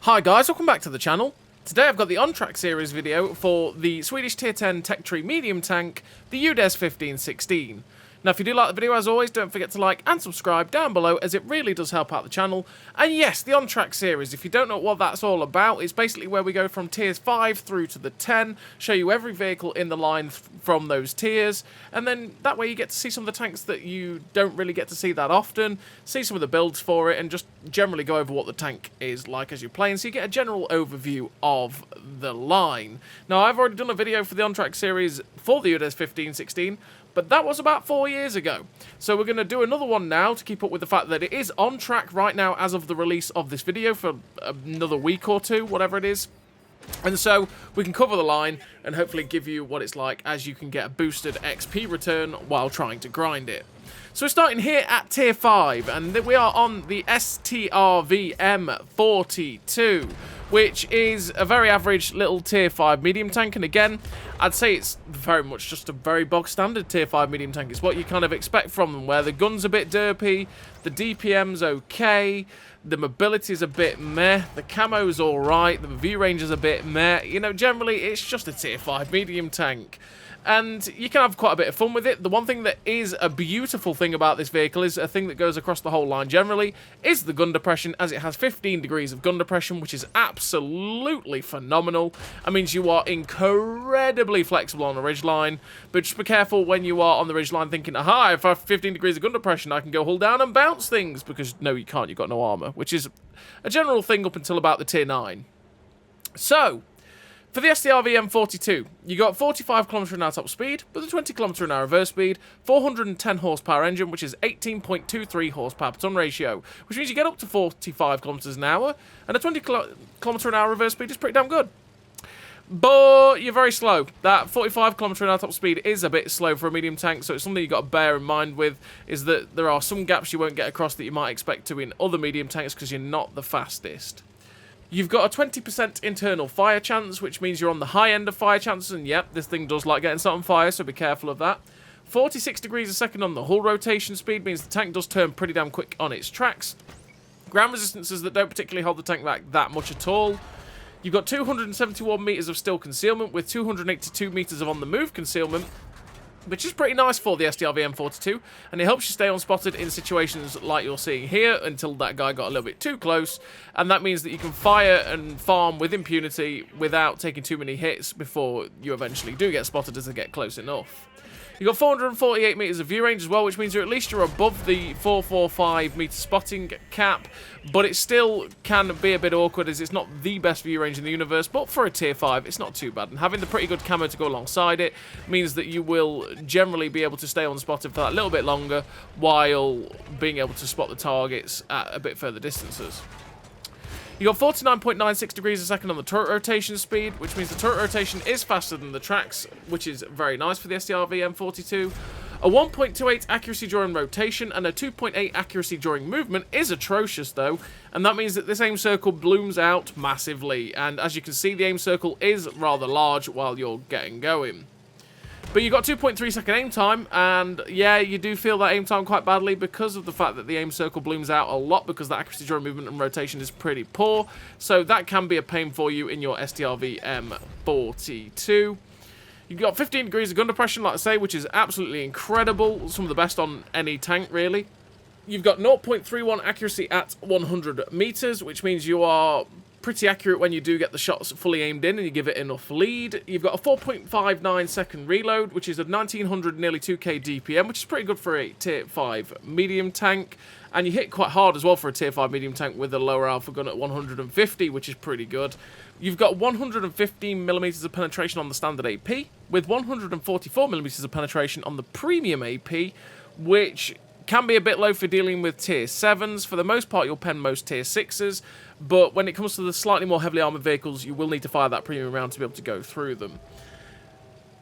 Hi guys, welcome back to the channel. Today I've got the on-track series video for the Swedish tier 10 tech tree medium tank, the Udes 1516. Now if you do like the video, as always, don't forget to like and subscribe down below, as it really does help out the channel. And yes, the on-track series, if you don't know what that's all about, it's basically where we go from tiers 5 through to the 10, show you every vehicle in the line from those tiers, and then that way you get to see some of the tanks that you don't really get to see that often, see some of the builds for it, and just generally go over what the tank is like as you're playing, so you get a general overview of the line. Now I've already done a video for the on-track series for the Udes 1516, but that was about 4 years ago. So we're going to do another one now to keep up with the fact that it is on track right now as of the release of this video for another week or two, whatever it is. And so we can cover the line and hopefully give you what it's like as you can get a boosted XP return while trying to grind it. So we're starting here at tier 5, and we are on the Strv M42, which is a very average little tier 5 medium tank, and again, I'd say it's very much just a very bog standard tier 5 medium tank. It's what you kind of expect from them, where the gun's a bit derpy, the DPM's okay, the mobility's a bit meh, the camo's alright, the view range is a bit meh. You know, generally it's just a tier 5 medium tank. And you can have quite a bit of fun with it. The one thing that is a beautiful thing about this vehicle, is a thing that goes across the whole line generally, is the gun depression, as it has 15 degrees of gun depression, which is absolutely phenomenal. That means you are incredibly flexible on the ridgeline, but just be careful when you are on the ridgeline thinking, aha, if I have 15 degrees of gun depression, I can go hull down and bounce things, because no, you can't, you've got no armour, which is a general thing up until about the tier 9. So, for the Strv M42, you got 45 km/h top speed with a 20 km/h reverse speed, 410 horsepower engine, which is 18.23 horsepower per ton ratio, which means you get up to 45 km/h, and a 20 km/h reverse speed is pretty damn good. But you're very slow. That 45 km/h top speed is a bit slow for a medium tank, so it's something you've got to bear in mind with, is that there are some gaps you won't get across that you might expect to in other medium tanks because you're not the fastest. You've got a 20% internal fire chance, which means you're on the high end of fire chances, and yep, this thing does like getting set on fire, so be careful of that. 46 degrees a second on the hull rotation speed means the tank does turn pretty damn quick on its tracks. Ground resistances that don't particularly hold the tank back that much at all. You've got 271 metres of still concealment with 282 metres of on-the-move concealment, which is pretty nice for the Strv M42, and it helps you stay unspotted in situations like you're seeing here until that guy got a little bit too close, and that means that you can fire and farm with impunity without taking too many hits before you eventually do get spotted as they get close enough. You've got 448 metres of view range as well, which means you're above the 445 metre spotting cap, but it still can be a bit awkward as it's not the best view range in the universe, but for a tier 5 it's not too bad, and having the pretty good camo to go alongside it means that you will generally be able to stay unspotted for that little bit longer while being able to spot the targets at a bit further distances. You got 49.96 degrees a second on the turret rotation speed, which means the turret rotation is faster than the tracks, which is very nice for the Strv M42. A 1.28 accuracy during rotation and a 2.8 accuracy during movement is atrocious though, and that means that this aim circle blooms out massively, and as you can see the aim circle is rather large while you're getting going. But you've got 2.3 second aim time, and yeah, you do feel that aim time quite badly because of the fact that the aim circle blooms out a lot, because the accuracy during movement and rotation is pretty poor, so that can be a pain for you in your Strv M42. You've got 15 degrees of gun depression, like I say, which is absolutely incredible, some of the best on any tank really. You've got 0.31 accuracy at 100 meters, which means you are pretty accurate when you do get the shots fully aimed in and you give it enough lead. You've got a 4.59 second reload, which is a 1900, nearly 2k DPM, which is pretty good for a tier 5 medium tank. And you hit quite hard as well for a tier 5 medium tank with a lower alpha gun at 150, which is pretty good. You've got 115mm of penetration on the standard AP, with 144mm of penetration on the premium AP, which can be a bit low for dealing with tier 7s. For the most part, you'll pen most tier 6s, but when it comes to the slightly more heavily armoured vehicles, you will need to fire that premium round to be able to go through them.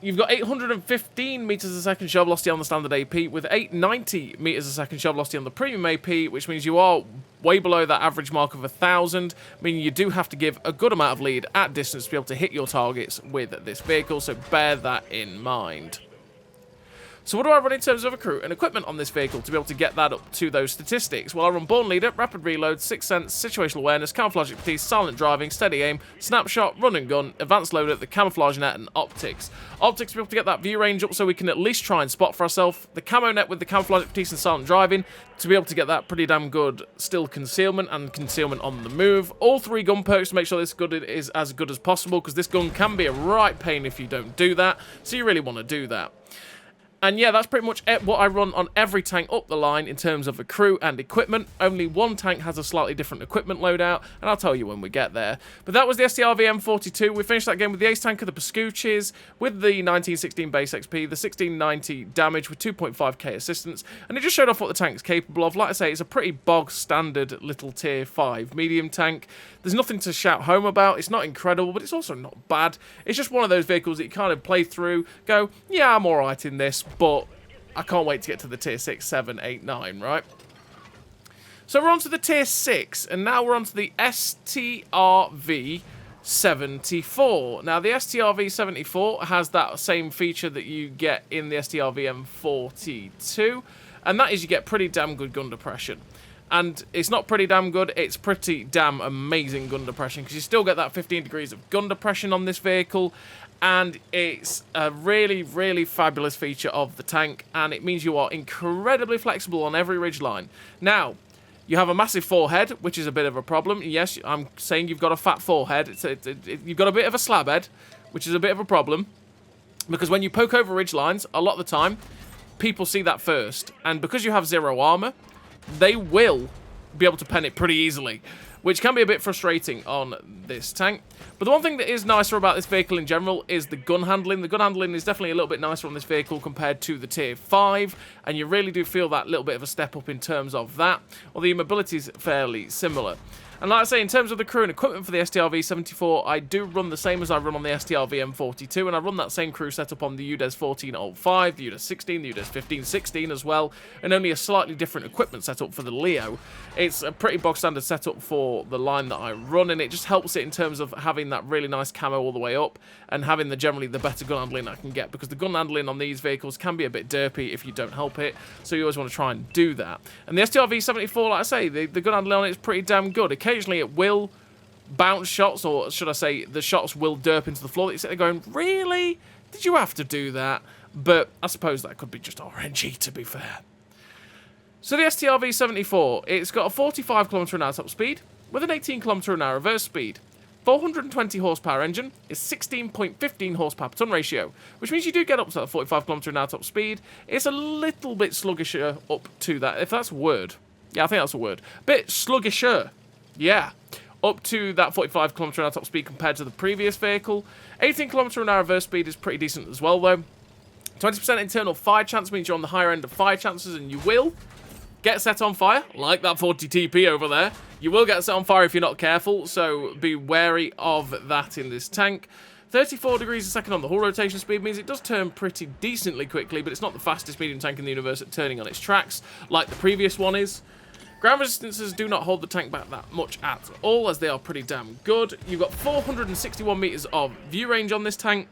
You've got 815 metres a second shell velocity on the standard AP, with 890 metres a second shell velocity on the premium AP, which means you are way below that average mark of 1,000, meaning you do have to give a good amount of lead at distance to be able to hit your targets with this vehicle, so bear that in mind. So what do I run in terms of recruit and equipment on this vehicle to be able to get that up to those statistics? Well, I run Born Leader, Rapid Reload, Sixth Sense, Situational Awareness, Camouflage Expertise, Silent Driving, Steady Aim, Snapshot, Run and Gun, Advanced Loader, the Camouflage Net, and Optics. Optics to be able to get that view range up so we can at least try and spot for ourselves. The Camo Net with the Camouflage Expertise and Silent Driving to be able to get that pretty damn good still concealment and concealment on the move. All 3 gun perks to make sure this gun is as good as possible, because this gun can be a right pain if you don't do that, so you really want to do that. And yeah, that's pretty much what I run on every tank up the line in terms of recruit and equipment. Only one tank has a slightly different equipment loadout, and I'll tell you when we get there. But that was the Strv M42. We finished that game with the ace tank of the Pascucci's, with the 1916 base XP, the 1690 damage with 2.5k assistance, and it just showed off what the tank's capable of. Like I say, it's a pretty bog standard little tier 5 medium tank. There's nothing to shout home about. It's not incredible, but it's also not bad. It's just one of those vehicles that you kind of play through, go, yeah, I'm alright in this, but I can't wait to get to the tier 6, 7, 8, 9, right? So we're on to the tier 6, and now we're on to the Strv 74. Now, the Strv 74 has that same feature that you get in the Strv M42, and that is you get pretty damn good gun depression. And it's not pretty damn good, it's pretty damn amazing gun depression, because you still get that 15 degrees of gun depression on this vehicle, and it's a really, really fabulous feature of the tank, and it means you are incredibly flexible on every ridgeline. Now, you have a massive forehead, which is a bit of a problem. Yes, I'm saying you've got a fat forehead. You've got a bit of a slab head, which is a bit of a problem, because when you poke over ridgelines, a lot of the time, people see that first, and because you have 0 armor, they will be able to pen it pretty easily, which can be a bit frustrating on this tank. But the one thing that is nicer about this vehicle in general is the gun handling. The gun handling is definitely a little bit nicer on this vehicle compared to the tier 5, and you really do feel that little bit of a step up in terms of that, although your mobility is fairly similar. And like I say, in terms of the crew and equipment for the Strv 74, I do run the same as I run on the Strv M42, and I run that same crew setup on the Udes 1405, the Udes 16, the Udes 1516 as well, and only a slightly different equipment setup for the Leo. It's a pretty bog standard setup for the line that I run, and it just helps it in terms of having that really nice camo all the way up, and having generally the better gun handling I can get, because the gun handling on these vehicles can be a bit derpy if you don't help it, so you always want to try and do that. And the Strv 74, like I say, the gun handling on it is pretty damn good. Occasionally it will bounce shots, or should I say the shots will derp into the floor that you sit there going, really? Did you have to do that? But I suppose that could be just RNG, to be fair. So the Strv 74, it's got a 45 km/h top speed with an 18 km/h reverse speed. 420 horsepower engine is 16.15 horsepower per ton ratio, which means you do get up to that 45 km/h top speed. It's a little bit sluggisher up to that, if that's a word. Yeah, I think that's a word. Bit sluggisher. Yeah, up to that 45 km/h top speed compared to the previous vehicle. 18 km/h reverse speed is pretty decent as well, though. 20% internal fire chance means you're on the higher end of fire chances, and you will get set on fire, like that 40 TP over there. You will get set on fire if you're not careful, so be wary of that in this tank. 34 degrees a second on the hull rotation speed means it does turn pretty decently quickly, but it's not the fastest medium tank in the universe at turning on its tracks, like the previous one is. Ground resistances do not hold the tank back that much at all, as they are pretty damn good. You've got 461 meters of view range on this tank,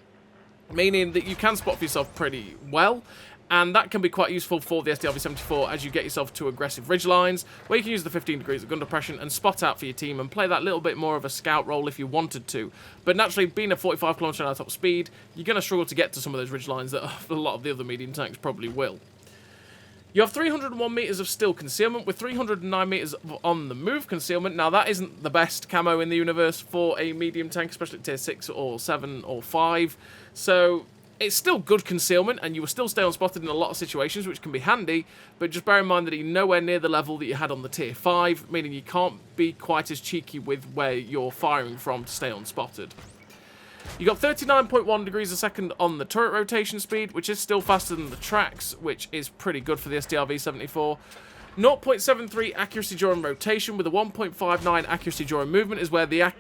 meaning that you can spot for yourself pretty well, and that can be quite useful for the Strv 74 as you get yourself to aggressive ridge lines, where you can use the 15 degrees of gun depression and spot out for your team and play that little bit more of a scout role if you wanted to. But naturally, being a 45 km/h top speed, you're going to struggle to get to some of those ridge lines that a lot of the other medium tanks probably will. You have 301 meters of still concealment with 309 meters of on the move concealment. Now, that isn't the best camo in the universe for a medium tank, especially tier 6 or 7 or 5. So it's still good concealment, and you will still stay unspotted in a lot of situations, which can be handy, but just bear in mind that you're nowhere near the level that you had on the tier 5, meaning you can't be quite as cheeky with where you're firing from to stay unspotted. You got 39.1 degrees a second on the turret rotation speed, which is still faster than the tracks, which is pretty good for the Strv 74. 0.73 accuracy during rotation with a 1.59 accuracy during movement is where the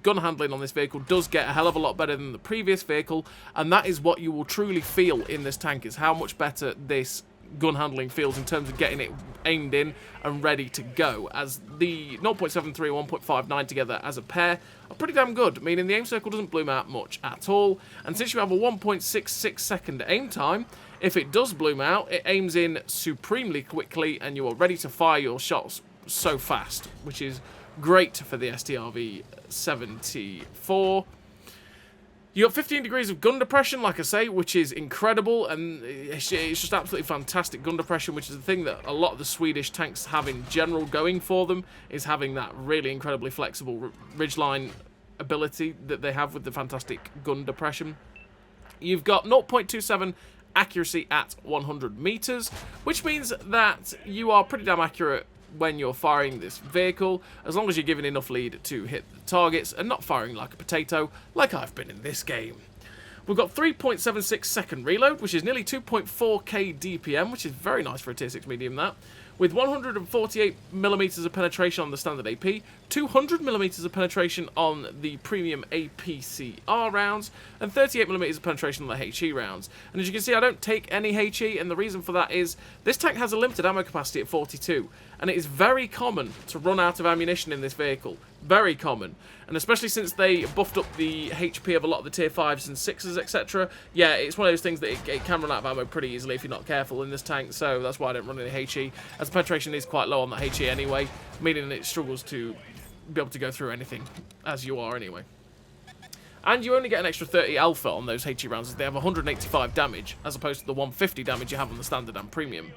gun handling on this vehicle does get a hell of a lot better than the previous vehicle, and that is what you will truly feel in this tank, is how much better this gun handling feels in terms of getting it aimed in and ready to go, as the 0.73 and 1.59 together as a pair are pretty damn good, meaning the aim circle doesn't bloom out much at all, and since you have a 1.66 second aim time, if it does bloom out, it aims in supremely quickly and you are ready to fire your shots so fast, which is great for the Strv-74. You got 15 degrees of gun depression, like I say, which is incredible, and it's just absolutely fantastic gun depression, which is the thing that a lot of the Swedish tanks have in general going for them, is having that really incredibly flexible ridgeline ability that they have with the fantastic gun depression. You've got 0.27 accuracy at 100 meters, which means that you are pretty damn accurate when you're firing this vehicle, as long as you're giving enough lead to hit the targets and not firing like a potato, like I've been in this game. We've got 3.76 second reload, which is nearly 2.4k DPM, which is very nice for a tier 6 medium, that. With 148mm of penetration on the standard AP, 200mm of penetration on the premium APCR rounds, and 38mm of penetration on the HE rounds. And as you can see, I don't take any HE, and the reason for that is this tank has a limited ammo capacity at 42, and it is very common to run out of ammunition in this vehicle. Very common. And especially since they buffed up the HP of a lot of the tier 5s and 6s, etc. Yeah, it's one of those things that it can run out of ammo pretty easily if you're not careful in this tank, so that's why I don't run any HE, as the penetration is quite low on the HE anyway, meaning it struggles to be able to go through anything, as you are anyway. And you only get an extra 30 alpha on those HE rounds, as they have 185 damage, as opposed to the 150 damage you have on the standard and premium.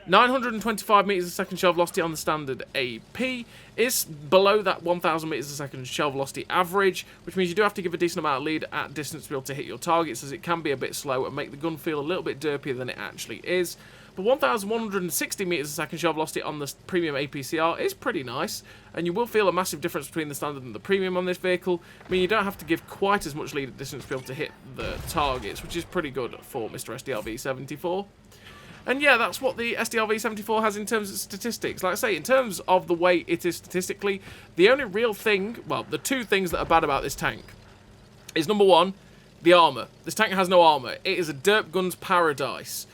925 meters a second shell velocity on the standard AP is below that 1000 meters a second shell velocity average, which means you do have to give a decent amount of lead at distance to be able to hit your targets, as it can be a bit slow and make the gun feel a little bit derpier than it actually is. But 1160 meters a second shell velocity on the premium APCR is pretty nice, and you will feel a massive difference between the standard and the premium on this vehicle. I mean, you don't have to give quite as much lead at distance to be able to hit the targets, which is pretty good for Mr. SDRV-74. And yeah, that's what the SDRV-74 has in terms of statistics. Like I say, in terms of the way it is statistically, the only real thing, well, the two things that are bad about this tank is, number one, the armour. This tank has no armour. It is a derp gun's paradise.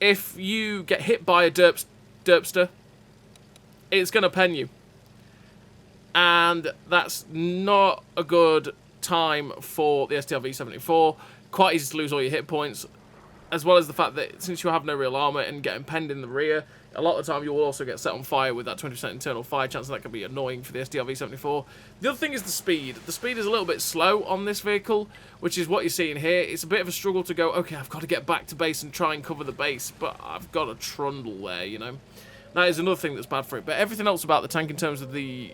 If you get hit by a derpster, it's going to pen you. And that's not a good time for the SDRV-74. Quite easy to lose all your hit points, as well as the fact that since you have no real armour and getting penned in the rear, a lot of the time you will also get set on fire with that 20% internal fire chance, and that can be annoying for the SDRV-74. The other thing is the speed. The speed is a little bit slow on this vehicle, which is what you're seeing here. It's a bit of a struggle to go, okay, I've got to get back to base and try and cover the base, but I've got a trundle there, you know. That is another thing that's bad for it. But everything else about the tank in terms of the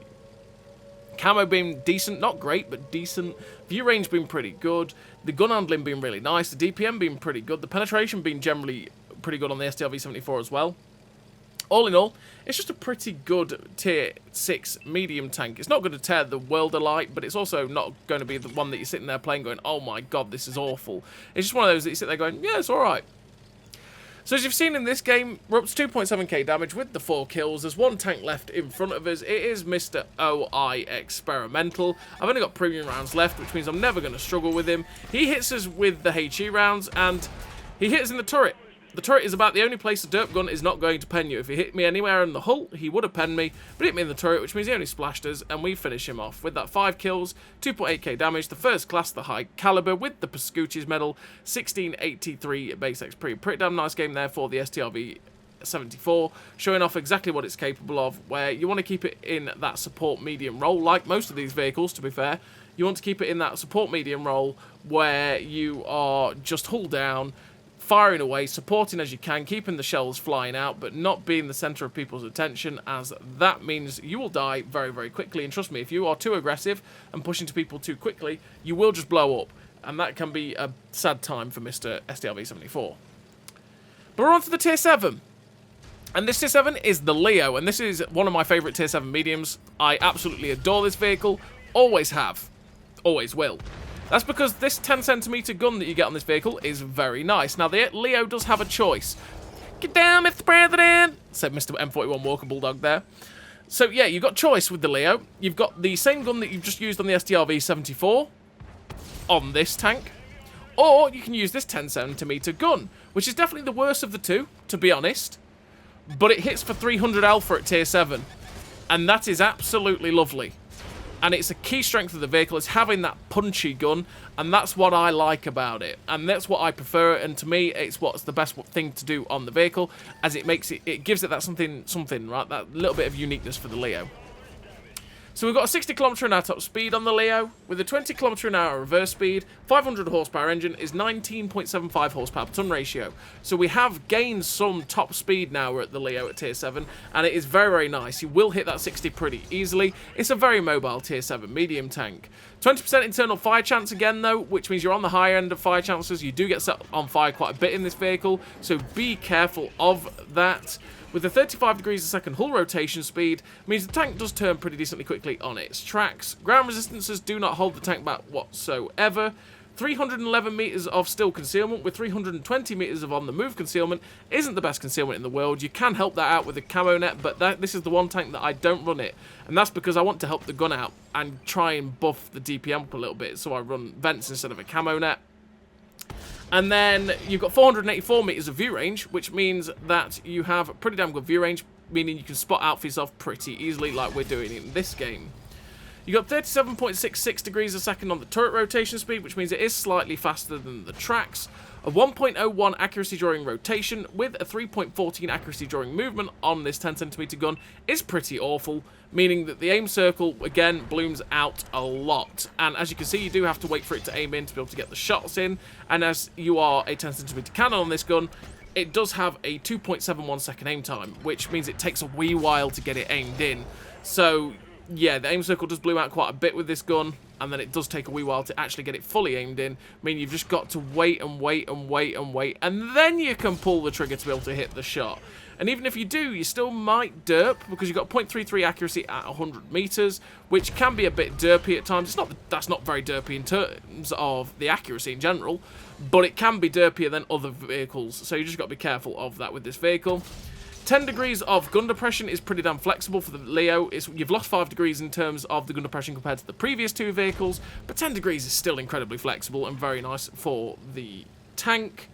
camo being decent, not great, but decent. View range being pretty good. The gun handling being really nice. The DPM being pretty good. The penetration being generally pretty good on the SDRV-74 as well. All in all, it's just a pretty good tier 6 medium tank. It's not going to tear the world alight, but it's also not going to be the one that you're sitting there playing going, oh my god, this is awful. It's just one of those that you sit there going, yeah, it's alright. So as you've seen in this game, we're up to 2.7k damage with the 4 kills. There's one tank left in front of us. It is Mr. OI Experimental. I've only got premium rounds left, which means I'm never going to struggle with him. He hits us with the HE rounds, and he hits in the turret. The turret is about the only place the derp gun is not going to pen you. If he hit me anywhere in the hull, he would have penned me, but hit me in the turret, which means he only splashed us, and we finish him off with that 5 kills, 2.8k damage, the first class, the high caliber, with the Pascucci's medal, 1683 base XP. Pretty damn nice game there for the STRV-74, showing off exactly what it's capable of, where you want to keep it in that support medium role, like most of these vehicles, to be fair. You want to keep it in that support medium role, where you are just hull down, firing away, supporting as you can, keeping the shells flying out, but not being the centre of people's attention, as that means you will die very, very quickly. And trust me, if you are too aggressive and pushing to people too quickly, you will just blow up. And that can be a sad time for Mr. SDRV-74. But we're on to the Tier 7. And this Tier 7 is the Leo, and this is one of my favourite Tier 7 mediums. I absolutely adore this vehicle. Always have. Always will. That's because this 10cm gun that you get on this vehicle is very nice. Now, the Leo does have a choice. Get down, Mr. President, said Mr. M41 Walker Bulldog there. So, yeah, you've got choice with the Leo. You've got the same gun that you've just used on the STRV-74 on this tank. Or you can use this 10cm gun, which is definitely the worst of the two, to be honest. But it hits for 300 alpha at tier 7, and that is absolutely lovely. And it's a key strength of the vehicle, is having that punchy gun, and that's what I like about it. And that's what I prefer, and to me, it's what's the best thing to do on the vehicle, as it makes it, it gives it that something, right? That little bit of uniqueness for the Leo. So we've got a 60 km/h top speed on the Leo, with a 20 km/h reverse speed, 500 horsepower engine is 19.75 horsepower per ton ratio. So we have gained some top speed now at the Leo at tier 7, and it is very, very nice. You will hit that 60 pretty easily. It's a very mobile tier 7 medium tank. 20% internal fire chance again though, which means you're on the higher end of fire chances. You do get set on fire quite a bit in this vehicle, so be careful of that. With a 35 degrees a second hull rotation speed, means the tank does turn pretty decently quickly on its tracks. Ground resistances do not hold the tank back whatsoever. 311 metres of still concealment with 320 metres of on-the-move concealment isn't the best concealment in the world. You can help that out with a camo net, but this is the one tank that I don't run it. And that's because I want to help the gun out and try and buff the DPM up a little bit, so I run vents instead of a camo net. And then you've got 484 metres of view range, which means that you have pretty damn good view range, meaning you can spot out for yourself pretty easily like we're doing in this game. You've got 37.66 degrees a second on the turret rotation speed, which means it is slightly faster than the tracks. A 1.01 accuracy during rotation with a 3.14 accuracy during movement on this 10cm gun is pretty awful, meaning that the aim circle, again, blooms out a lot. And as you can see, you do have to wait for it to aim in to be able to get the shots in. And as you are a 10cm cannon on this gun, it does have a 2.71 second aim time, which means it takes a wee while to get it aimed in. So yeah, the aim circle does bloom out quite a bit with this gun, and then it does take a wee while to actually get it fully aimed in, meaning you've just got to wait and wait and wait and wait, and then you can pull the trigger to be able to hit the shot. And even if you do, you still might derp, because you've got 0.33 accuracy at 100 metres, which can be a bit derpy at times. That's not very derpy in terms of the accuracy in general, but it can be derpier than other vehicles, so you just got to be careful of that with this vehicle. 10 degrees of gun depression is pretty damn flexible for the Leo. You've lost 5 degrees in terms of the gun depression compared to the previous two vehicles, but 10 degrees is still incredibly flexible and very nice for the tank.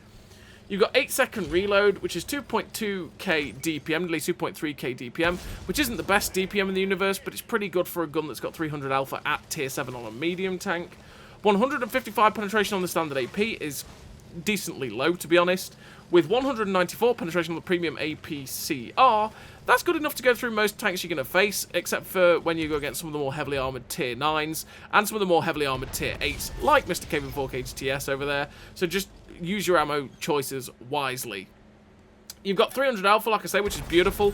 You've got 8-second reload, which is 2.2k DPM, nearly 2.3k DPM, which isn't the best DPM in the universe, but it's pretty good for a gun that's got 300 alpha at tier 7 on a medium tank. 155 penetration on the standard AP is decently low, to be honest. With 194 penetration on the premium APCR, that's good enough to go through most tanks you're going to face, except for when you go against some of the more heavily armoured tier 9s and some of the more heavily armoured tier 8s, like Mr. K4KTS over there. So just use your ammo choices wisely. You've got 300 alpha, like I say, which is beautiful.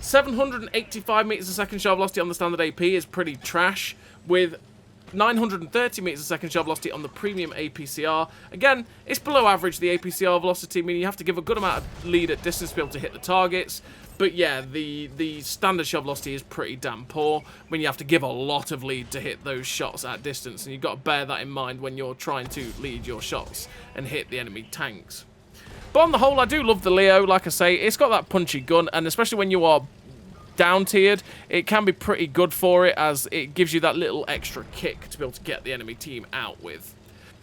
785 metres a second shot velocity on the standard AP is pretty trash, with 930 metres a second shot velocity on the premium APCR. Again, it's below average, the APCR velocity, meaning you have to give a good amount of lead at distance to be able to hit the targets. But yeah, the standard shot velocity is pretty damn poor, when you have to give a lot of lead to hit those shots at distance, and you've got to bear that in mind when you're trying to lead your shots and hit the enemy tanks. But on the whole, I do love the Leo. Like I say, it's got that punchy gun, and especially when you are down tiered, it can be pretty good for it, as it gives you that little extra kick to be able to get the enemy team out with.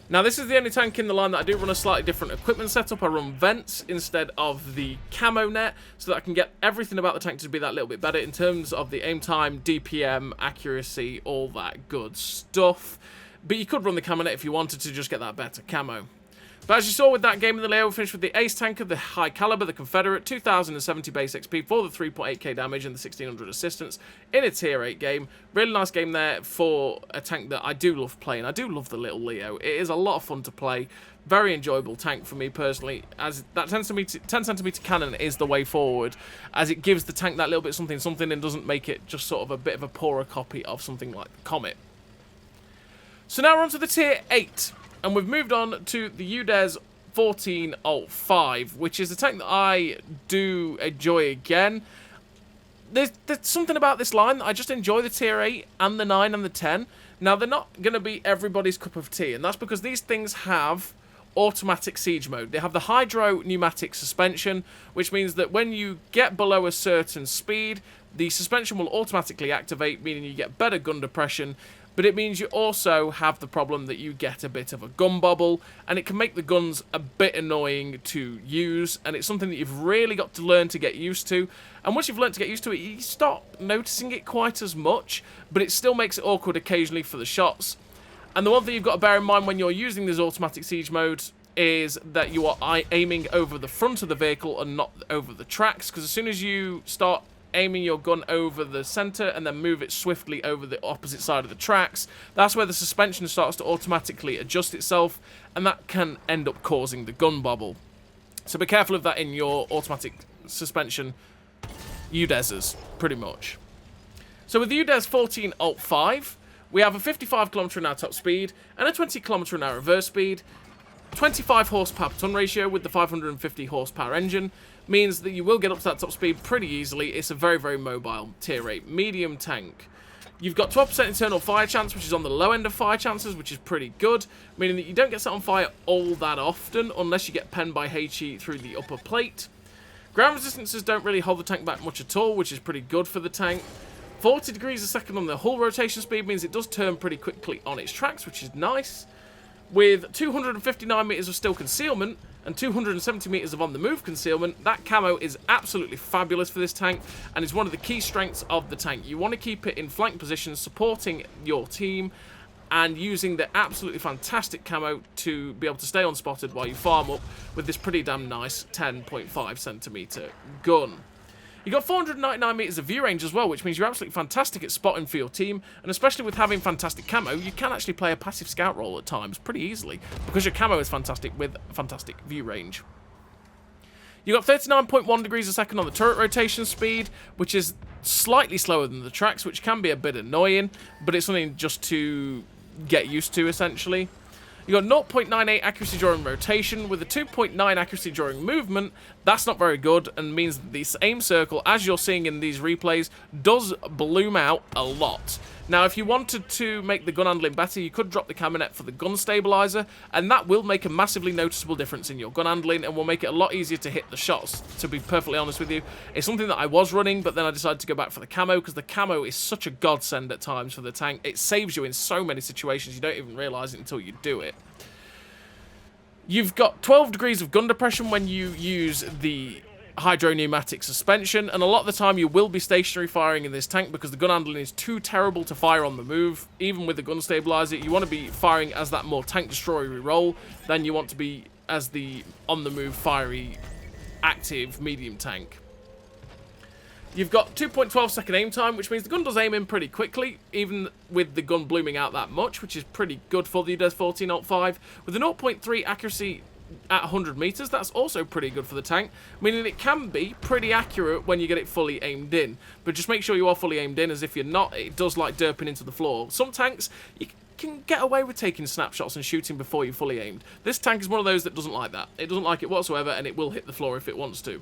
Now, this is the only tank in the line that I do run a slightly different equipment setup. I run vents instead of the camo net, so that I can get everything about the tank to be that little bit better in terms of the aim time, DPM, accuracy, all that good stuff. But you could run the camo net if you wanted to just get that better camo. But as you saw with that game in the Leo, we finished with the ace tanker, the high caliber, the Confederate, 2070 base XP for the 3.8k damage and the 1600 assistance in a tier 8 game. Really nice game there for a tank that I do love playing. I do love the little Leo. It is a lot of fun to play. Very enjoyable tank for me personally, as that 10cm cannon is the way forward, as it gives the tank that little bit something and doesn't make it just sort of a bit of a poorer copy of something like the Comet. So now we're on to the tier 8. And we've moved on to the Udes 1405, which is a tank that I do enjoy again. There's something about this line that I just enjoy, the tier 8 and the 9 and the 10. Now, they're not going to be everybody's cup of tea, and that's because these things have automatic siege mode. They have the hydro pneumatic suspension, which means that when you get below a certain speed, the suspension will automatically activate, meaning you get better gun depression. but it means you also have the problem that you get a bit of a gun bobble, and it can make the guns a bit annoying to use, and it's something that you've really got to learn to get used to. And once you've learned to get used to it, you start noticing it quite as much, but it still makes it awkward occasionally for the shots. And the one thing you've got to bear in mind when you're using this automatic siege mode is that you are aiming over the front of the vehicle and not over the tracks, because as soon as you start aiming your gun over the center and then move it swiftly over the opposite side of the tracks, that's where the suspension starts to automatically adjust itself, and that can end up causing the gun bobble. So be careful of that in your automatic suspension Udes's, pretty much. So with the Udes 14 Alt 5, we have a 55 km/h top speed and a 20 km/h reverse speed. 25 horsepower per ton ratio with the 550 horsepower engine means that you will get up to that top speed pretty easily. It's a very, very mobile tier 8 medium tank. You've got 12% internal fire chance, which is on the low end of fire chances, which is pretty good, meaning that you don't get set on fire all that often unless you get penned by HE through the upper plate. Ground resistances don't really hold the tank back much at all, which is pretty good for the tank. 40 degrees a second on the hull rotation speed means it does turn pretty quickly on its tracks, which is nice. With 259 metres of still concealment and 270 metres of on-the-move concealment, that camo is absolutely fabulous for this tank and is one of the key strengths of the tank. You want to keep it in flank positions, supporting your team and using the absolutely fantastic camo to be able to stay unspotted while you farm up with this pretty damn nice 10.5cm gun. You've got 499 metres of view range as well, which means you're absolutely fantastic at spotting for your team, and especially with having fantastic camo, you can actually play a passive scout role at times pretty easily, because your camo is fantastic with fantastic view range. You've got 39.1 degrees a second on the turret rotation speed, which is slightly slower than the tracks, which can be a bit annoying, but it's something just to get used to, essentially. You've got 0.98 accuracy during rotation with a 2.9 accuracy during movement. That's not very good and means that this aim circle, as you're seeing in these replays, does bloom out a lot. Now, if you wanted to make the gun handling better, you could drop the caminet for the gun stabilizer, and that will make a massively noticeable difference in your gun handling and will make it a lot easier to hit the shots, to be perfectly honest with you. It's something that I was running, but then I decided to go back for the camo, because the camo is such a godsend at times for the tank. It saves you in so many situations, you don't even realise it until you do it. You've got 12 degrees of gun depression when you use the hydro-pneumatic suspension, and a lot of the time you will be stationary firing in this tank because the gun handling is too terrible to fire on the move. Even with the gun stabilizer, you want to be firing as that more tank destroyery role than you want to be as the on-the-move fiery active medium tank. You've got 2.12 second aim time, which means the gun does aim in pretty quickly, even with the gun blooming out that much, which is pretty good for the Udes 14 Alt 5. With a 0.3 accuracy at 100 metres, that's also pretty good for the tank, meaning it can be pretty accurate when you get it fully aimed in. But just make sure you are fully aimed in, as if you're not, it does like derping into the floor. Some tanks, you can get away with taking snapshots and shooting before you're fully aimed. This tank is one of those that doesn't like that. It doesn't like it whatsoever, and it will hit the floor if it wants to.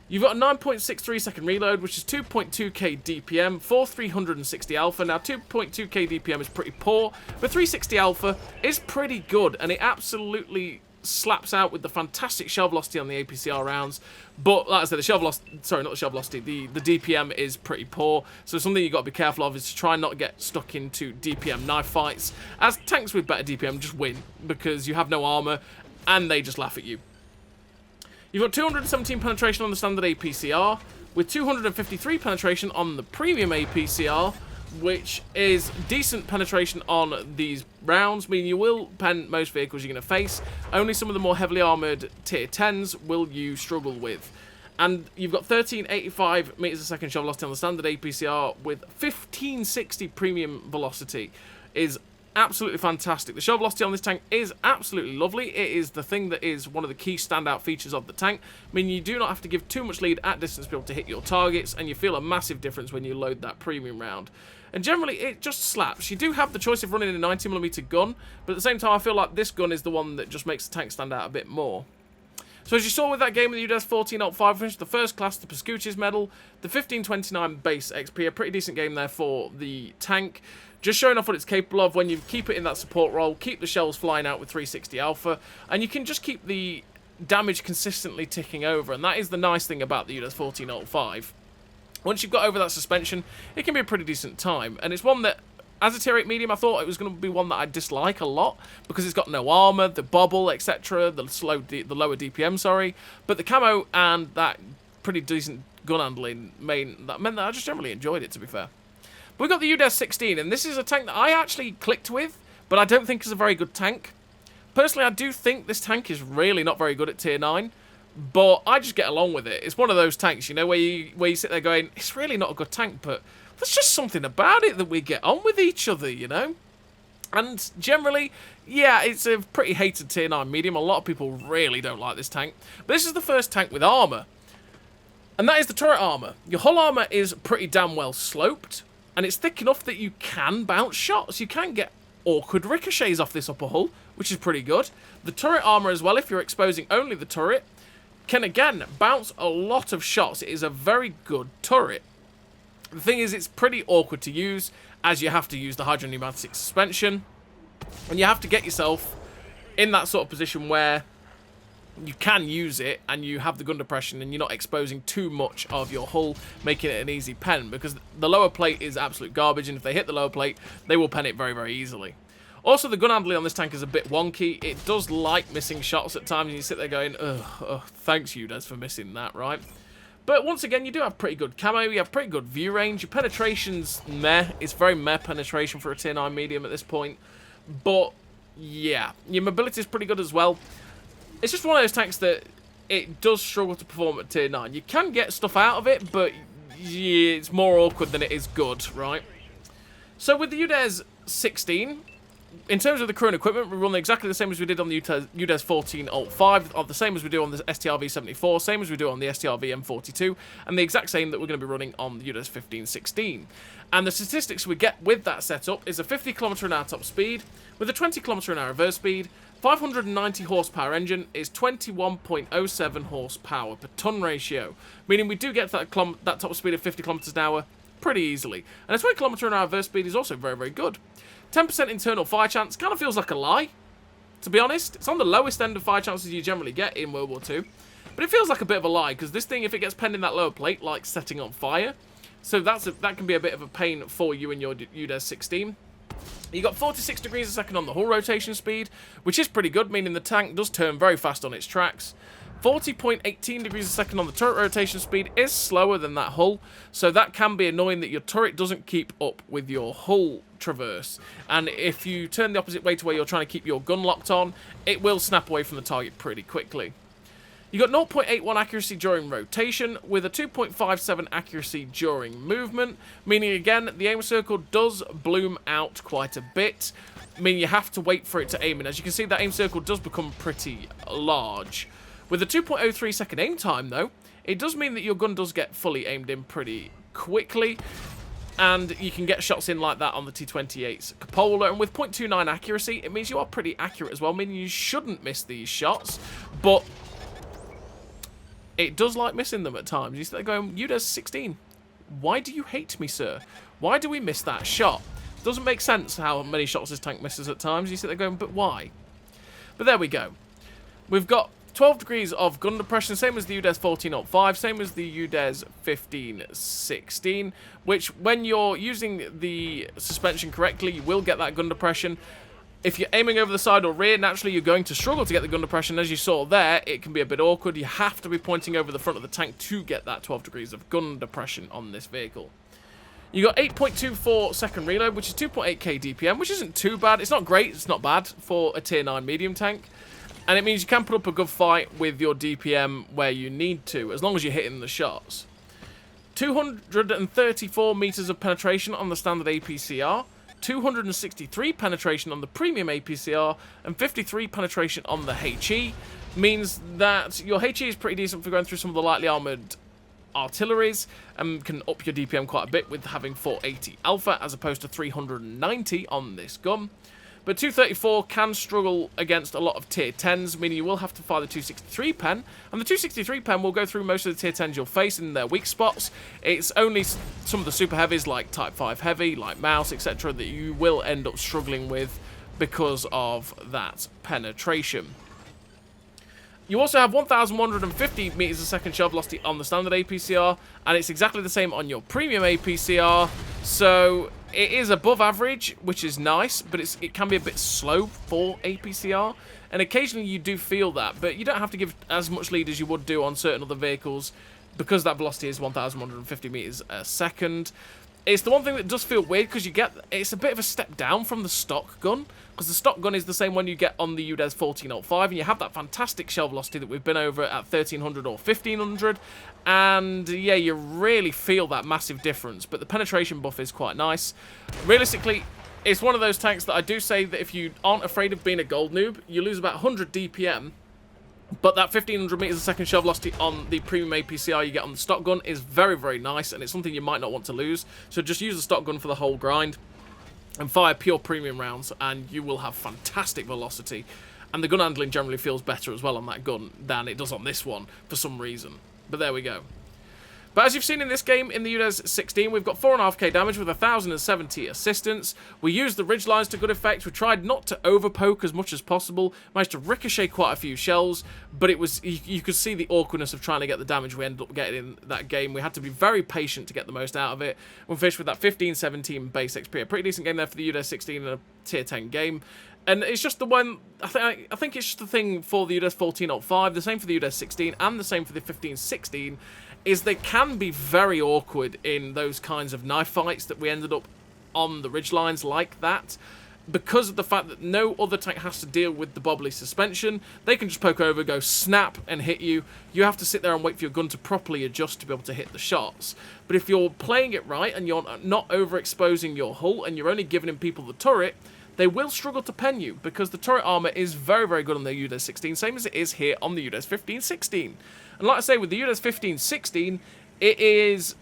You've got a 9.63 second reload, which is 2.2k DPM for 360 alpha. Now, 2.2k DPM is pretty poor, but 360 alpha is pretty good, and it absolutely slaps out with the fantastic shell velocity on the APCR rounds. But like I said, the shell velocity, sorry, not the shell velocity, the DPM is pretty poor. So something you've got to be careful of is to try and not get stuck into DPM knife fights, as tanks with better DPM just win because you have no armor and they just laugh at you. You've got 217 penetration on the standard APCR, with 253 penetration on the premium APCR, which is decent penetration on these rounds, meaning you will pen most vehicles you're going to face. Only some of the more heavily armoured tier 10s will you struggle with. And you've got 1385 metres a second shell velocity on the standard APCR, with 1560 premium velocity. Is absolutely fantastic. The shell velocity on this tank is absolutely lovely. It is the thing that is one of the key standout features of the tank. I mean, you do not have to give too much lead at distance to be able to hit your targets, and you feel a massive difference when you load that premium round. And generally, it just slaps. You do have the choice of running a 90mm gun, but at the same time, I feel like this gun is the one that just makes the tank stand out a bit more. So as you saw with that game with the Udes 14 Alt 5, finished the first class, the Pascucci's medal, the 1529 base XP, a pretty decent game there for the tank. Just showing off what it's capable of when you keep it in that support role, keep the shells flying out with 360 alpha, and you can just keep the damage consistently ticking over, and that is the nice thing about the Udes 14 Alt 5. Once you've got over that suspension, it can be a pretty decent time, and it's one that as a tier 8 medium, I thought it was going to be one that I dislike a lot because it's got no armor, the bobble, etc., the lower DPM, sorry. But the camo and that pretty decent gun handling meant that I just generally enjoyed it, to be fair. But we got the Udes 16, and this is a tank that I actually clicked with, but I don't think is a very good tank. Personally, I do think this tank is really not very good at tier 9, but I just get along with it. It's one of those tanks, you know, where you sit there going, it's really not a good tank, but there's just something about it that we get on with each other, you know? And generally, yeah, it's a pretty hated tier 9 medium. A lot of people really don't like this tank. But this is the first tank with armor. And that is the turret armor. Your hull armor is pretty damn well sloped, and it's thick enough that you can bounce shots. You can get awkward ricochets off this upper hull, which is pretty good. The turret armor as well, if you're exposing only the turret, can again bounce a lot of shots. It is a very good turret. The thing is, it's pretty awkward to use, as you have to use the hydropneumatic suspension, and you have to get yourself in that sort of position where you can use it and you have the gun depression and you're not exposing too much of your hull, making it an easy pen, because the lower plate is absolute garbage, and if they hit the lower plate, they will pen it very, very easily. Also, the gun handling on this tank is a bit wonky. It does like missing shots at times, and you sit there going, ugh, thanks, Udes, for missing that, right? But once again, you do have pretty good camo, you have pretty good view range, your penetration's meh, it's very meh penetration for a tier 9 medium at this point, but yeah, your mobility is pretty good as well. It's just one of those tanks that it does struggle to perform at tier 9. You can get stuff out of it, but yeah, it's more awkward than it is good, right? So with the Udes 16, in terms of the crew and equipment, we run exactly the same as we did on the Udes 14 Alt 5, or the same as we do on the STRV 74, same as we do on the STRV M42, and the exact same that we're going to be running on the Udes 15-16. And the statistics we get with that setup is a 50 km/h top speed, with a 20 km/h reverse speed, 590 horsepower engine is 21.07 horsepower per ton ratio, meaning we do get that top speed of 50 km/h pretty easily. And a 20 km/h reverse speed is also very, very good. 10% internal fire chance kind of feels like a lie, to be honest. It's on the lowest end of fire chances you generally get in World War II. But it feels like a bit of a lie, because this thing, if it gets penned in that lower plate, like setting on fire. So that can be a bit of a pain for you in your Udes 16. You got 46 degrees a second on the hull rotation speed, which is pretty good, meaning the tank does turn very fast on its tracks. 40.18 degrees a second on the turret rotation speed is slower than that hull, so that can be annoying that your turret doesn't keep up with your hull traverse. And if you turn the opposite way to where you're trying to keep your gun locked on, it will snap away from the target pretty quickly. You got 0.81 accuracy during rotation, with a 2.57 accuracy during movement, meaning again, the aim circle does bloom out quite a bit, meaning you have to wait for it to aim in. As you can see, that aim circle does become pretty large. With a 2.03 second aim time, though, it does mean that your gun does get fully aimed in pretty quickly, and you can get shots in like that on the T28's cupola. And with 0.29 accuracy, it means you are pretty accurate as well, meaning you shouldn't miss these shots, but it does like missing them at times. You start going, Udes 16, why do you hate me, sir? Why do we miss that shot? Doesn't make sense how many shots this tank misses at times. You sit there going, but why? But there we go. We've got 12 degrees of gun depression, same as the Udes 14.05, same as the Udes 15-16, which when you're using the suspension correctly, you will get that gun depression. If you're aiming over the side or rear, naturally you're going to struggle to get the gun depression. As you saw there, it can be a bit awkward. You have to be pointing over the front of the tank to get that 12 degrees of gun depression on this vehicle. You got 8.24 second reload, which is 2.8k DPM, which isn't too bad. It's not great, it's not bad for a tier 9 medium tank. And it means you can put up a good fight with your DPM where you need to, as long as you're hitting the shots. 234 meters of penetration on the standard APCR, 263 penetration on the premium APCR, and 53 penetration on the HE, means that your HE is pretty decent for going through some of the lightly armoured artilleries, and can up your DPM quite a bit with having 480 alpha as opposed to 390 on this gun. But 234 can struggle against a lot of tier 10s, meaning you will have to fire the 263 pen, and the 263 pen will go through most of the tier 10s you'll face in their weak spots. It's only some of the super heavies like Type 5 heavy, like Mouse, etc. that you will end up struggling with because of that penetration. You also have 1,150 meters a second shell velocity on the standard APCR, and it's exactly the same on your premium APCR, so it is above average, which is nice, but it can be a bit slow for APCR, and occasionally you do feel that, but you don't have to give as much lead as you would do on certain other vehicles because that velocity is 1,150 meters a second. It's the one thing that does feel weird because it's a bit of a step down from the stock gun, because the stock gun is the same one you get on the Udes 1405, and you have that fantastic shell velocity that we've been over at 1300 or 1500, and yeah, you really feel that massive difference, but the penetration buff is quite nice. Realistically, it's one of those tanks that I do say that if you aren't afraid of being a gold noob, you lose about 100 DPM, but that 1500 meters a second shell velocity on the premium APCR you get on the stock gun is very, very nice, and it's something you might not want to lose. So just use the stock gun for the whole grind and fire pure premium rounds, and you will have fantastic velocity. And the gun handling generally feels better as well on that gun than it does on this one for some reason. But there we go. But as you've seen in this game, in the Udes 16, we've got 4.5k damage with 1,070 assistance. We used the ridge lines to good effect. We tried not to overpoke as much as possible. Managed to ricochet quite a few shells, but it was you could see the awkwardness of trying to get the damage we ended up getting in that game. We had to be very patient to get the most out of it. We finished with that 15-17 base XP. A pretty decent game there for the Udes 16 in a tier 10 game. And it's just the one, I think it's just the thing for the Udes 1405, the same for the Udes 16, and the same for the 15-16, is they can be very awkward in those kinds of knife fights that we ended up on the ridgelines like that. Because of the fact that no other tank has to deal with the bobbly suspension, they can just poke over, go snap, and hit you. You have to sit there and wait for your gun to properly adjust to be able to hit the shots. But if you're playing it right, and you're not overexposing your hull, and you're only giving people the turret, they will struggle to pen you, because the turret armor is very, very good on the Udes 16, same as it is here on the Udes 15-16. And like I say, with the Udes 15-16, it is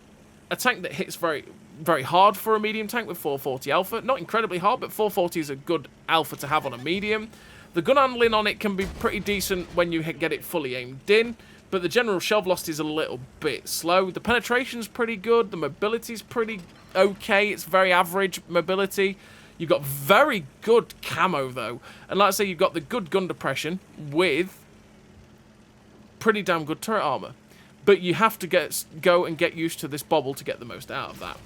a tank that hits very, very hard for a medium tank with 440 alpha. Not incredibly hard, but 440 is a good alpha to have on a medium. The gun handling on it can be pretty decent when you get it fully aimed in, but the general shell velocity is a little bit slow. The penetration's pretty good, the mobility's pretty okay, it's very average mobility. You've got very good camo, though. And like I say, you've got the good gun depression with pretty damn good turret armor. But you have to go and get used to this bobble to get the most out of that.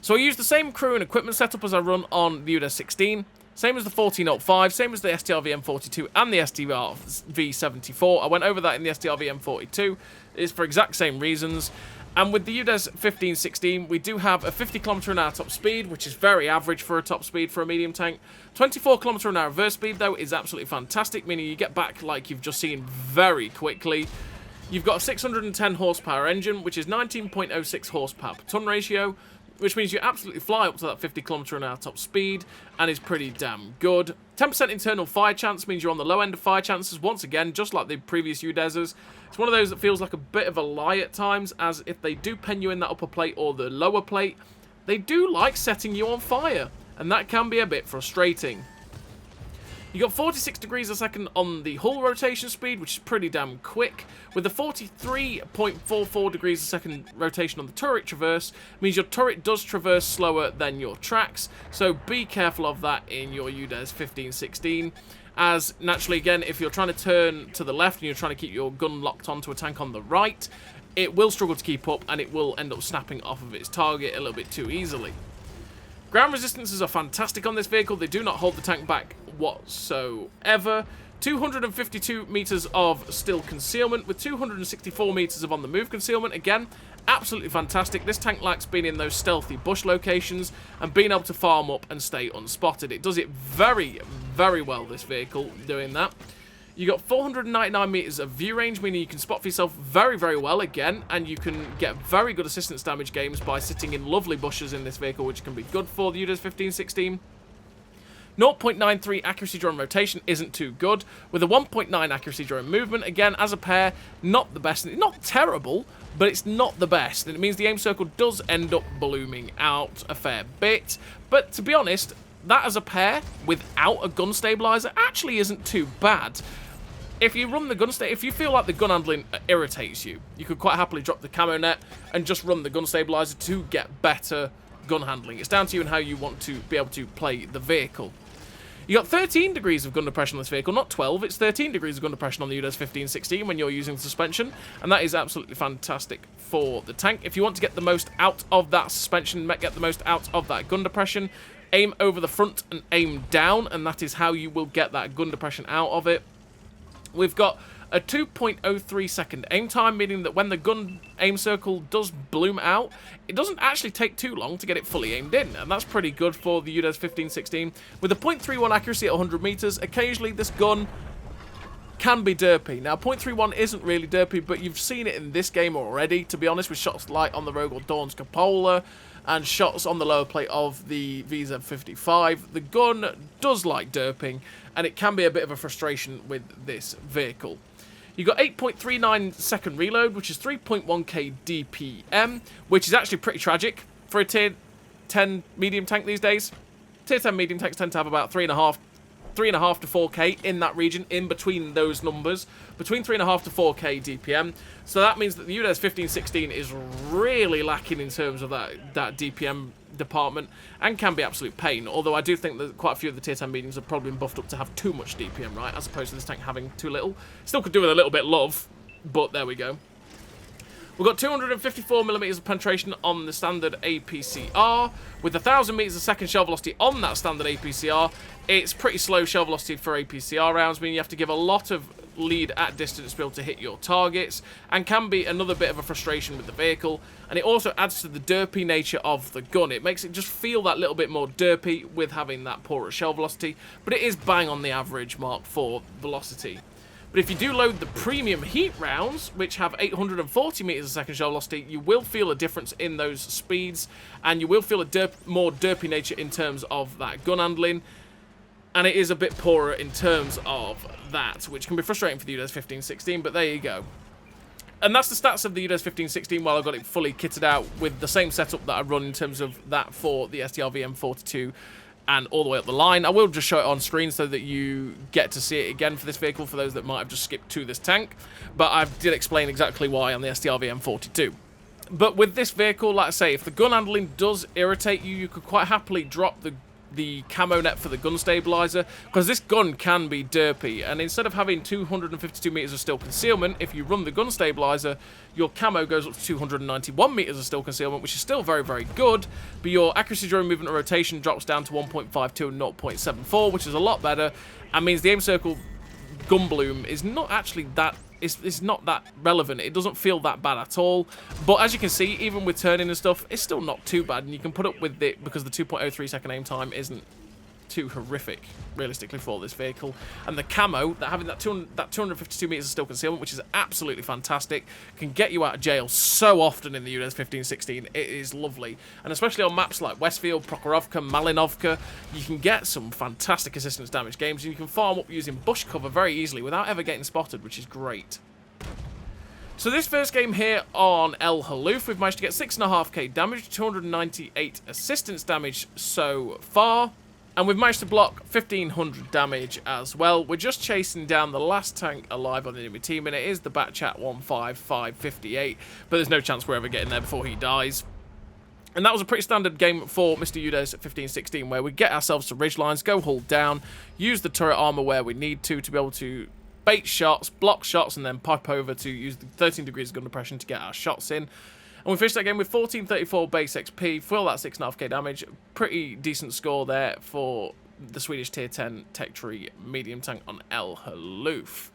So I use the same crew and equipment setup as I run on the Udes 16. Same as the 1405, same as the STRV M42 and the STRV 74. I went over that in the STRV M42. It's for exact same reasons. And with the Udes 15-16, we do have a 50 km/h top speed, which is very average for a top speed for a medium tank. 24 km/h reverse speed, though, is absolutely fantastic, meaning you get back like you've just seen very quickly. You've got a 610 horsepower engine, which is 19.06 horsepower per ton ratio, which means you absolutely fly up to that 50 km/h top speed, and is pretty damn good. 10% internal fire chance means you're on the low end of fire chances, once again, just like the previous Udes's. It's one of those that feels like a bit of a lie at times, as if they do pen you in that upper plate or the lower plate, they do like setting you on fire, and that can be a bit frustrating. You got 46 degrees a second on the hull rotation speed, which is pretty damn quick. With the 43.44 degrees a second rotation on the turret traverse, means your turret does traverse slower than your tracks. So be careful of that in your Udes 15-16. As naturally, again, if you're trying to turn to the left and you're trying to keep your gun locked onto a tank on the right, it will struggle to keep up, and it will end up snapping off of its target a little bit too easily. Ground resistances are fantastic on this vehicle. They do not hold the tank back whatsoever. 252 meters of still concealment with 264 meters of on the move concealment. Again, absolutely fantastic. This tank likes being in those stealthy bush locations and being able to farm up and stay unspotted. It does it very, very well, this vehicle, doing that. You got 499 meters of view range, meaning you can spot for yourself very, very well again, and you can get very good assistance damage games by sitting in lovely bushes in this vehicle, which can be good for the Udes 15-16. 0.93 accuracy during rotation isn't too good, with a 1.9 accuracy during movement. Again, as a pair, not the best. Not terrible, but it's not the best, and it means the aim circle does end up blooming out a fair bit. But to be honest, that as a pair, without a gun stabilizer, actually isn't too bad. If you run the gun if you feel like the gun handling irritates you, you could quite happily drop the camo net and just run the gun stabilizer to get better gun handling. It's down to you and how you want to be able to play the vehicle. You got 13 degrees of gun depression on this vehicle, not 12. It's 13 degrees of gun depression on the Udes 1516 when you're using suspension, and that is absolutely fantastic for the tank. If you want to get the most out of that suspension, get the most out of that gun depression, aim over the front and aim down, and that is how you will get that gun depression out of it. We've got a 2.03 second aim time, meaning that when the gun aim circle does bloom out, it doesn't actually take too long to get it fully aimed in, and that's pretty good for the Udes 1516. With a 0.31 accuracy at 100 meters, occasionally this gun can be derpy. Now, 0.31 isn't really derpy, but you've seen it in this game already, to be honest, with shots like on the Rogue or Dawn's Cupola and shots on the lower plate of the VZ55. The gun does like derping, and it can be a bit of a frustration with this vehicle. You've got 8.39 second reload, which is 3.1k DPM, which is actually pretty tragic for a tier 10 medium tank these days. Tier 10 medium tanks tend to have about 3.5 to 4k in that region, in between those numbers, between 3.5 to 4k DPM. So that means that the Udes 1516 is really lacking in terms of that DPM department, and can be absolute pain. Although I do think that quite a few of the tier 10 mediums have probably been buffed up to have too much DPM, right, as opposed to this tank having too little. Still could do with a little bit love, but there we go. We've got 254mm of penetration on the standard APCR. With 1,000 meters a second shell velocity on that standard APCR, it's pretty slow shell velocity for APCR rounds, meaning you have to give a lot of lead at distance to be able to hit your targets, and can be another bit of a frustration with the vehicle. And it also adds to the derpy nature of the gun. It makes it just feel that little bit more derpy with having that poorer shell velocity, but it is bang on the average mark for velocity. But if you do load the premium heat rounds, which have 840 meters a second shell velocity, you will feel a difference in those speeds, and you will feel a more derpy nature in terms of that gun handling. And it is a bit poorer in terms of that, which can be frustrating for the Udes 1516, but there you go. And that's the stats of the Udes 1516 while I've got it fully kitted out with the same setup that I run in terms of that for the STR VM42 and all the way up the line. I will just show it on screen so that you get to see it again for this vehicle, for those that might have just skipped to this tank. But I did explain exactly why on the STR VM42. But with this vehicle, like I say, if the gun handling does irritate you, you could quite happily drop the camo net for the gun stabilizer, because this gun can be derpy, and instead of having 252 meters of still concealment, if you run the gun stabilizer, your camo goes up to 291 meters of still concealment, which is still very, very good, but your accuracy during movement and rotation drops down to 1.52 and 0.74, which is a lot better, and means the aim circle gun bloom is not actually that it's not that relevant. It doesn't feel that bad at all. But as you can see, even with turning and stuff, it's still not too bad. And you can put up with it because the 2.03 second aim time isn't too horrific, realistically, for this vehicle. And the camo, that having that 252 meters of still concealment, which is absolutely fantastic, can get you out of jail so often in the Udes 1516. It is lovely. And especially on maps like Westfield, Prokhorovka, Malinovka, you can get some fantastic assistance damage games, and you can farm up using bush cover very easily without ever getting spotted, which is great. So this first game here on El Haloof, we've managed to get 6.5k damage, 298 assistance damage so far. And we've managed to block 1,500 damage as well. We're just chasing down the last tank alive on the enemy team, and it is the Batchat 15558. But there's no chance we're ever getting there before he dies. And that was a pretty standard game for Mr. Udes at 1516, where we get ourselves to ridgelines, go hull down, use the turret armor where we need to be able to bait shots, block shots, and then pipe over to use the 13 degrees of gun depression to get our shots in. And we finished that game with 1434 base XP, for all that 6.5k damage. Pretty decent score there for the Swedish tier 10 tech tree medium tank on El Haloof.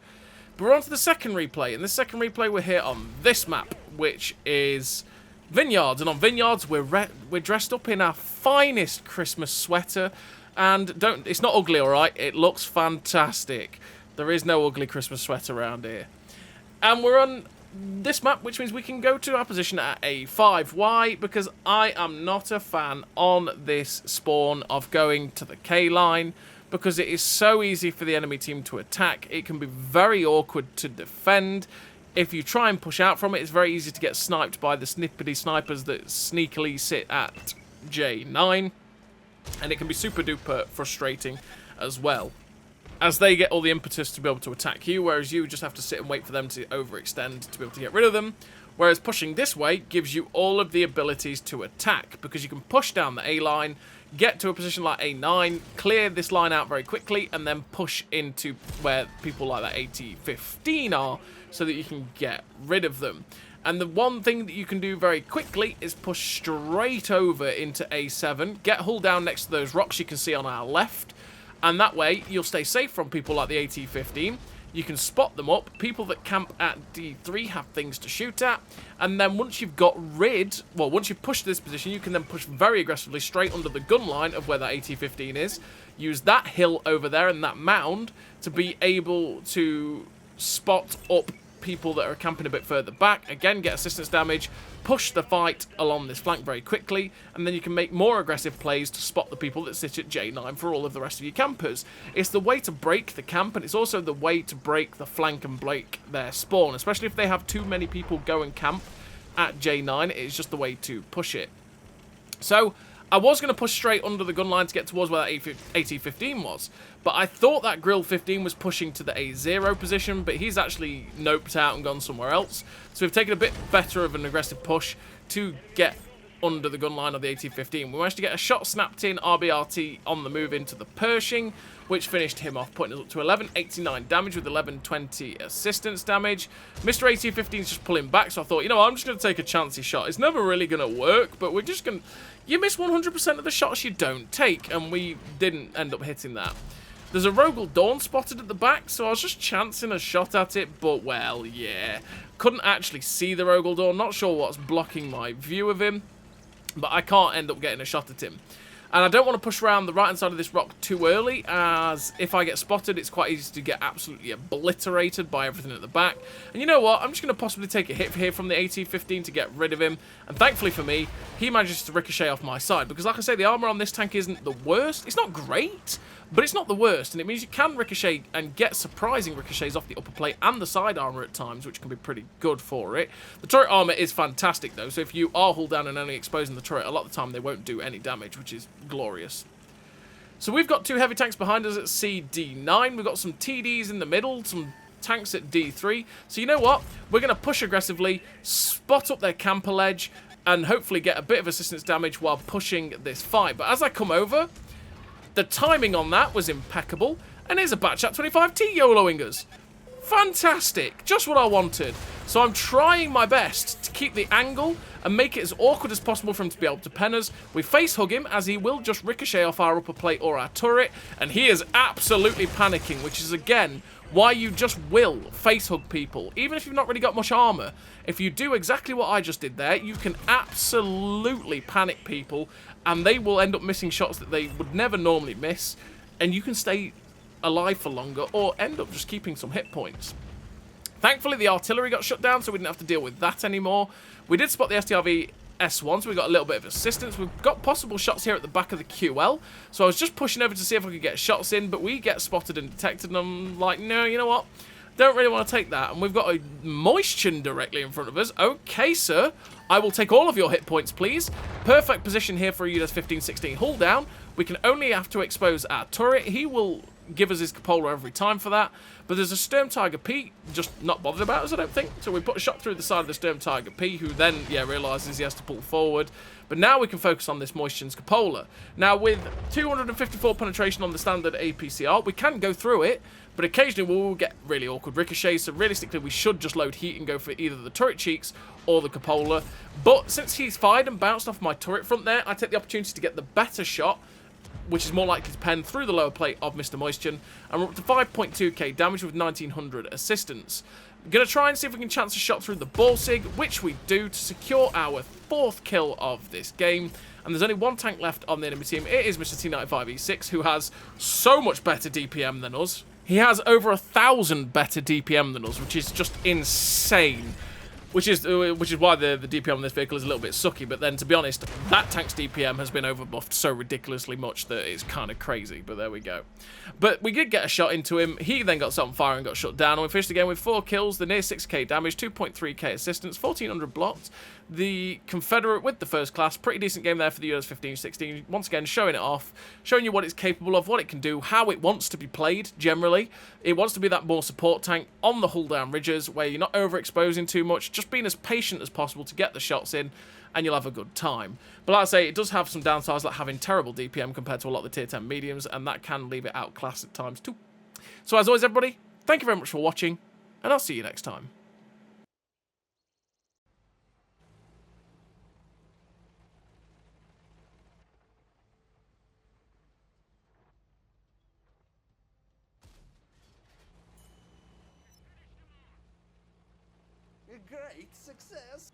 But we're on to the second replay. And the second replay we're here on this map, which is Vineyards. And on Vineyards, we're dressed up in our finest Christmas sweater. And it's not ugly, alright? It looks fantastic. There is no ugly Christmas sweater around here. And we're on this map, which means we can go to our position at A5. Why? Because I am not a fan on this spawn of going to the K line, because it is so easy for the enemy team to attack. It can be very awkward to defend. If you try and push out from it, it's very easy to get sniped by the snippety snipers that sneakily sit at J9, and it can be super duper frustrating as well, as they get all the impetus to be able to attack you, whereas you just have to sit and wait for them to overextend to be able to get rid of them. Whereas pushing this way gives you all of the abilities to attack, because you can push down the A line, get to a position like A9, clear this line out very quickly, and then push into where people like that AT-15 are, so that you can get rid of them. And the one thing that you can do very quickly is push straight over into A7, get hull down next to those rocks you can see on our left, and that way you'll stay safe from people like the AT-15. You can spot them up. People that camp at D3 have things to shoot at. And then once you've once you've pushed this position, you can then push very aggressively straight under the gun line of where that AT-15 is. Use that hill over there and that mound to be able to spot up people that are camping a bit further back. Again, get assistance damage, push the fight along this flank very quickly, and then you can make more aggressive plays to spot the people that sit at J9 for all of the rest of your campers. It's the way to break the camp, and it's also the way to break the flank and break their spawn, especially if they have too many people go and camp at J9. It's just the way to push it. So I was going to push straight under the gun line to get towards where that AT-15 was, but I thought that Grill 15 was pushing to the A0 position, but he's actually noped out and gone somewhere else. So we've taken a bit better of an aggressive push to get under the gun line of the AT-15. We managed to get a shot snapped in, RBRT on the move into the Pershing, which finished him off, putting us up to 1189 damage with 1120 assistance damage. Mr. AT-15 is just pulling back, so I thought, you know what, I'm just going to take a chancy shot. It's never really going to work, but we're just going to... You miss 100% of the shots you don't take, and we didn't end up hitting that. There's a Rogel Dawn spotted at the back, so I was just chancing a shot at it, but, well, yeah. Couldn't actually see the Rogel Dawn, not sure what's blocking my view of him, but I can't end up getting a shot at him. And I don't want to push around the right-hand side of this rock too early, as if I get spotted, it's quite easy to get absolutely obliterated by everything at the back. And you know what? I'm just going to possibly take a hit here from the AT-15 to get rid of him. And thankfully for me, he manages to ricochet off my side. Because like I say, the armor on this tank isn't the worst. It's not great, but it's not the worst. And it means you can ricochet and get surprising ricochets off the upper plate and the side armor at times, which can be pretty good for it. The turret armor is fantastic, though. So if you are hull down and only exposing the turret, a lot of the time they won't do any damage, which is glorious. So we've got two heavy tanks behind us at CD9. We've got some TDs in the middle, some tanks at D3. So you know what? We're going to push aggressively, spot up their camper ledge, and hopefully get a bit of assistance damage while pushing this fight. But as I come over, the timing on that was impeccable. And here's a Batchat 25T YOLOing us. Fantastic. Just what I wanted. So I'm trying my best to keep the angle and make it as awkward as possible for him to be able to pen us. We face hug him as he will just ricochet off our upper plate or our turret. And he is absolutely panicking, which is, again, why you just will face hug people. Even if you've not really got much armor. If you do exactly what I just did there, you can absolutely panic people. And they will end up missing shots that they would never normally miss. And you can stay alive for longer or end up just keeping some hit points. Thankfully, the artillery got shut down, so we didn't have to deal with that anymore. We did spot the STRV S1, so we got a little bit of assistance. We've got possible shots here at the back of the QL, so I was just pushing over to see if I could get shots in, but we get spotted and detected, and I'm like, no, you know what? Don't really want to take that. And we've got a Moistion directly in front of us. Okay, sir. I will take all of your hit points, please. Perfect position here for a Udes 15-16 hull down. We can only have to expose our turret. He will give us his cupola every time for that. But there's a Sturm Tiger P just not bothered about us, I don't think. So we put a shot through the side of the Sturm Tiger P, who then, yeah, realises he has to pull forward. But now we can focus on this Moistion's cupola. Now, with 254 penetration on the standard APCR, we can go through it, but occasionally we'll get really awkward ricochets. So realistically, we should just load heat and go for either the turret cheeks or the cupola. But since he's fired and bounced off my turret front there, I take the opportunity to get the better shot, which is more likely to pen through the lower plate of Mr. Moistion, and we're up to 5.2k damage with 1900 assistance. I'm going to try and see if we can chance a shot through the Balsig, which we do to secure our 4th kill of this game. And there's only one tank left on the enemy team. It is Mr. T95E6, who has so much better DPM than us. He has over 1,000 better DPM than us, which is just insane. Which is why the DPM on this vehicle is a little bit sucky. But then, to be honest, that tank's DPM has been overbuffed so ridiculously much that it's kind of crazy. But there we go. But we did get a shot into him. He then got set on fire and got shut down. And we finished the game with 4 kills, the near 6k damage, 2.3k assistance, 1400 blocked. The Confederate with the first class. Pretty decent game there for the Udes 15-16. Once again, showing it off. Showing you what it's capable of, what it can do, how it wants to be played, generally. It wants to be that more support tank on the hull down ridges, where you're not overexposing too much, just being as patient as possible to get the shots in. and you'll have a good time. But like I say, it does have some downsides, like having terrible DPM compared to a lot of the tier 10 mediums, and that can leave it outclassed at times too. So as always, everybody, thank you very much for watching, and I'll see you next time. A great success!